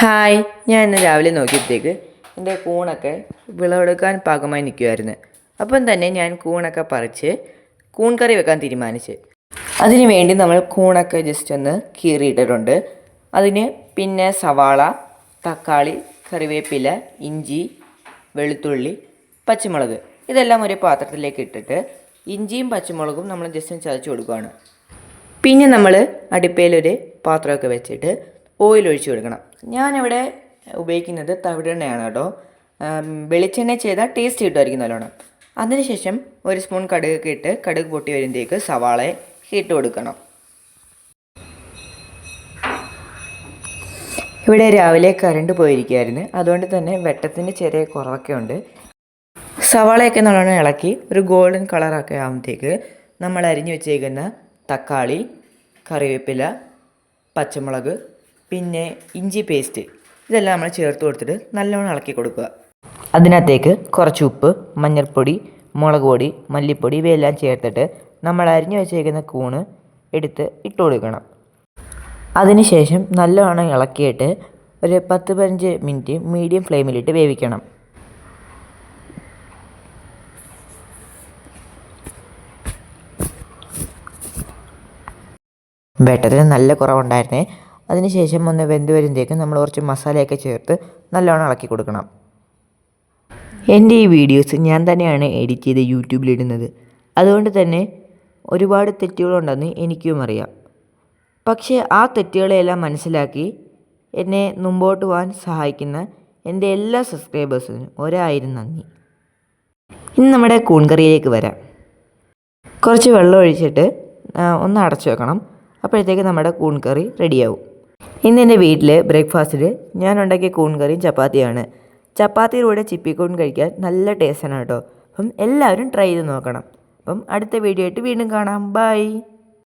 Hi, ഞാൻ ഇന്ന് രാവിലെ നോക്കിയപ്പോഴത്തേക്ക് എൻ്റെ കൂണൊക്കെ വിളവെടുക്കാൻ പാകമായി നിൽക്കുമായിരുന്നു. അപ്പം തന്നെ ഞാൻ കൂണൊക്കെ പറിച്ച് കൂൺ കറി വെക്കാൻ തീരുമാനിച്ച്. അതിന് വേണ്ടി നമ്മൾ കൂണൊക്കെ ജസ്റ്റ് ഒന്ന് കീറിയിട്ടിട്ടുണ്ട്. അതിന് പിന്നെ സവാള, തക്കാളി, കറിവേപ്പില, ഇഞ്ചി, വെളുത്തുള്ളി, പച്ചമുളക് ഇതെല്ലാം ഒരു പാത്രത്തിലേക്ക് ഇട്ടിട്ട് ഇഞ്ചിയും പച്ചമുളകും നമ്മൾ ജസ്റ്റ് ചതച്ച് കൊടുക്കുകയാണ്. പിന്നെ നമ്മൾ അടുപ്പയിലൊരു പാത്രമൊക്കെ വെച്ചിട്ട് ഓയിൽ ഒഴിച്ച് കൊടുക്കണം. ഞാനിവിടെ ഉപയോഗിക്കുന്നത് തവിടെണ്ണയാണ് കേട്ടോ. വെളിച്ചെണ്ണ ചെയ്താൽ ടേസ്റ്റ് കിട്ടുമായിരിക്കും നല്ലോണം. അതിനുശേഷം ഒരു സ്പൂൺ കടുകൊക്കെ ഇട്ട് കടുക് പൊട്ടി വരുമ്പോഴത്തേക്ക് സവാളയെ ഇട്ട് കൊടുക്കണം. ഇവിടെ രാവിലെ കറണ്ട് പോയിരിക്കുകയായിരുന്നു, അതുകൊണ്ട് തന്നെ വെട്ടത്തിൻ്റെ ചെറിയ കുറവൊക്കെ ഉണ്ട്. സവാളയൊക്കെ നല്ലോണം ഇളക്കി ഒരു ഗോൾഡൻ കളറൊക്കെ ആകുമ്പോഴത്തേക്ക് നമ്മൾ അരിഞ്ഞു വെച്ചേക്കുന്ന തക്കാളി, കറിവേപ്പില, പച്ചമുളക്, പിന്നെ ഇഞ്ചി പേസ്റ്റ് ഇതെല്ലാം നമ്മൾ ചേർത്ത് കൊടുത്തിട്ട് നല്ലോണം ഇളക്കി കൊടുക്കുക. അതിനകത്തേക്ക് കുറച്ച് ഉപ്പ്, മഞ്ഞൾപ്പൊടി, മുളക് പൊടി, മല്ലിപ്പൊടി ഇവയെല്ലാം ചേർത്തിട്ട് നമ്മൾ അരിഞ്ഞു വെച്ചേക്കുന്ന കൂണ് എടുത്ത് ഇട്ട് കൊടുക്കണം. അതിനുശേഷം നല്ലോണം ഇളക്കിയിട്ട് ഒരു 10-15 മിനിറ്റ് മീഡിയം ഫ്ലെയിമിലിട്ട് വേവിക്കണം. വെട്ടത്തിന് നല്ല കുറവുണ്ടായിരുന്നേ. അതിനുശേഷം ഒന്ന് വെന്ത് വരുമ്പോഴത്തേക്കും നമ്മൾ കുറച്ച് മസാലയൊക്കെ ചേർത്ത് നല്ലോണം ഇളക്കി കൊടുക്കണം. എൻ്റെ ഈ വീഡിയോസ് ഞാൻ തന്നെയാണ് എഡിറ്റ് ചെയ്ത് യൂട്യൂബിലിടുന്നത്. അതുകൊണ്ട് തന്നെ ഒരുപാട് തെറ്റുകളുണ്ടെന്ന് എനിക്കും അറിയാം. പക്ഷേ ആ തെറ്റുകളെല്ലാം മനസ്സിലാക്കി എന്നെ മുമ്പോട്ട് പോകാൻ സഹായിക്കുന്ന എൻ്റെ എല്ലാ സബ്സ്ക്രൈബേഴ്സിനും 1000 നന്ദി. ഇനി നമ്മുടെ കൂൺ കറിയിലേക്ക് വരാം. കുറച്ച് വെള്ളം ഒഴിച്ചിട്ട് ഒന്ന് അടച്ചു വെക്കണം. അപ്പോഴത്തേക്ക് നമ്മുടെ കൂൺ കറി റെഡിയാവും. ഇന്ന് എൻ്റെ വീട്ടിൽ ബ്രേക്ക്ഫാസ്റ്റിൽ ഞാൻ ഉണ്ടാക്കിയ കൂൺ കറിയും ചപ്പാത്തിയാണ്. ചപ്പാത്തിയുടെ കൂടെ ചിപ്പിക്കൂൺ കഴിക്കാൻ നല്ല ടേസ്റ്റാണ് കേട്ടോ. അപ്പം എല്ലാവരും ട്രൈ ചെയ്ത് നോക്കണം. അപ്പം അടുത്ത വീഡിയോ ആയിട്ട് വീണ്ടും കാണാം. ബൈ.